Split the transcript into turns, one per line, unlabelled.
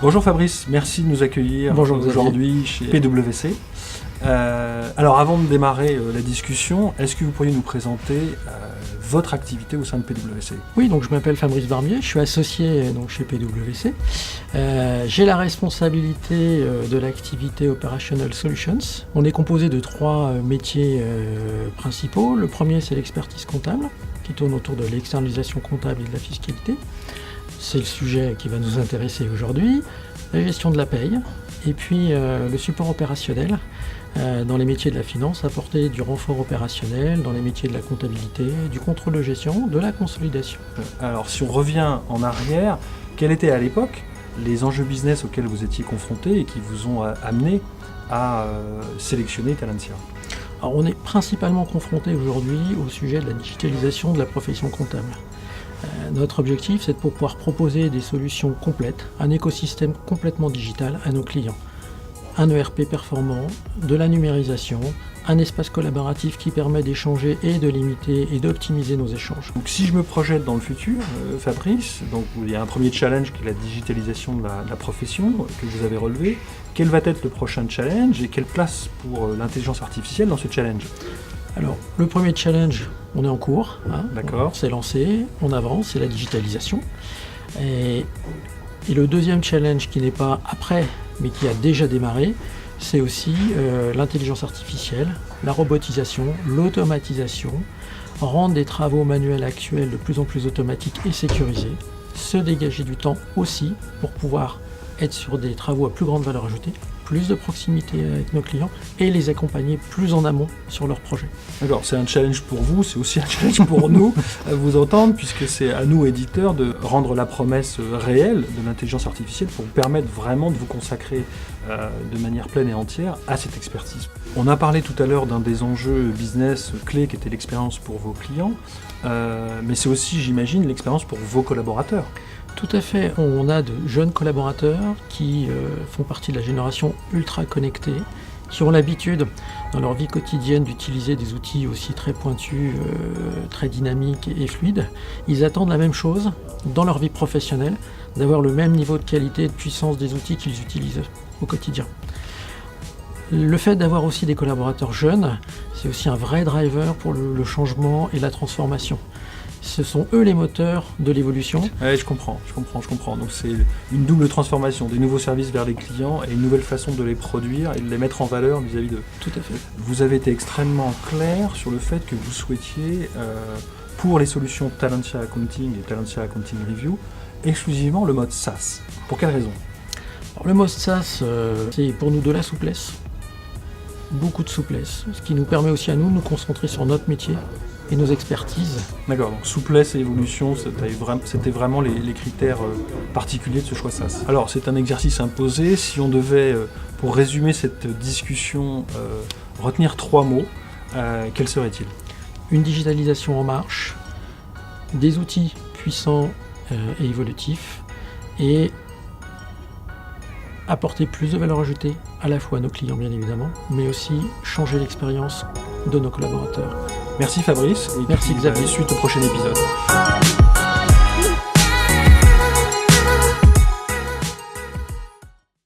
Bonjour Fabrice, merci de nous accueillir aujourd'hui chez PwC. Alors avant de démarrer la discussion, est-ce que vous pourriez nous présenter votre activité au sein de PwC?
Oui, donc je m'appelle Fabrice Barbier, je suis associé donc, chez PwC. J'ai la responsabilité de l'activité Operational Solutions. On est composé de 3 métiers principaux. Le premier, c'est l'expertise comptable, qui tourne autour de l'externalisation comptable et de la fiscalité. C'est le sujet qui va nous intéresser aujourd'hui. La gestion de la paye, et puis le support opérationnel dans les métiers de la finance, apporter du renfort opérationnel dans les métiers de la comptabilité, du contrôle de gestion, de la consolidation.
Alors si on revient en arrière, quels étaient à l'époque les enjeux business auxquels vous étiez confrontés et qui vous ont amené à sélectionner Talentia?
Alors on est principalement confronté aujourd'hui au sujet de la digitalisation de la profession comptable. Notre objectif, c'est de pouvoir proposer des solutions complètes, un écosystème complètement digital à nos clients. Un ERP performant, de la numérisation, un espace collaboratif qui permet d'échanger et de limiter et d'optimiser nos échanges.
Donc si je me projette dans le futur, Fabrice, donc il y a un premier challenge qui est la digitalisation de la profession que vous avez relevé. Quel va être le prochain challenge et quelle place pour l'intelligence artificielle dans ce challenge?
Alors, le premier challenge, on est en cours,
D'accord.
On s'est lancé, on avance, c'est la digitalisation. Et le deuxième challenge qui n'est pas après, mais qui a déjà démarré, c'est aussi l'intelligence artificielle, la robotisation, l'automatisation, rendre des travaux manuels actuels de plus en plus automatiques et sécurisés, se dégager du temps aussi pour pouvoir être sur des travaux à plus grande valeur ajoutée, plus de proximité avec nos clients et les accompagner plus en amont sur leurs projets.
D'accord, c'est un challenge pour vous, c'est aussi un challenge pour nous à vous entendre, puisque c'est à nous, éditeurs, de rendre la promesse réelle de l'intelligence artificielle pour vous permettre vraiment de vous consacrer de manière pleine et entière à cette expertise. On a parlé tout à l'heure d'un des enjeux business clés qui était l'expérience pour vos clients, mais c'est aussi, j'imagine, l'expérience pour vos collaborateurs.
Tout à fait. On a de jeunes collaborateurs qui font partie de la génération ultra connectée, qui ont l'habitude dans leur vie quotidienne d'utiliser des outils aussi très pointus, très dynamiques et fluides. Ils attendent la même chose dans leur vie professionnelle, d'avoir le même niveau de qualité et de puissance des outils qu'ils utilisent au quotidien. Le fait d'avoir aussi des collaborateurs jeunes, c'est aussi un vrai driver pour le changement et la transformation. Ce sont eux les moteurs de l'évolution.
Oui, je comprends. Donc c'est une double transformation, des nouveaux services vers les clients et une nouvelle façon de les produire et de les mettre en valeur vis-à-vis d'eux.
Tout à fait.
Vous avez été extrêmement clair sur le fait que vous souhaitiez, pour les solutions Talentia Accounting et Talentia Accounting Review, exclusivement le mode SaaS. Pour quelle raison?
Alors, le mode SaaS, c'est pour nous de la souplesse. Beaucoup de souplesse, ce qui nous permet aussi à nous de nous concentrer sur notre métier et nos expertises.
D'accord, donc souplesse et évolution, c'était vraiment les critères particuliers de ce choix SaaS. Alors, c'est un exercice imposé. Si on devait, pour résumer cette discussion, retenir 3 mots, quels seraient-ils?
Une digitalisation en marche, des outils puissants et évolutifs, et apporter plus de valeur ajoutée à la fois à nos clients bien évidemment, mais aussi changer l'expérience de nos collaborateurs.
Merci Fabrice, et
merci Xavier.
Suite au prochain épisode.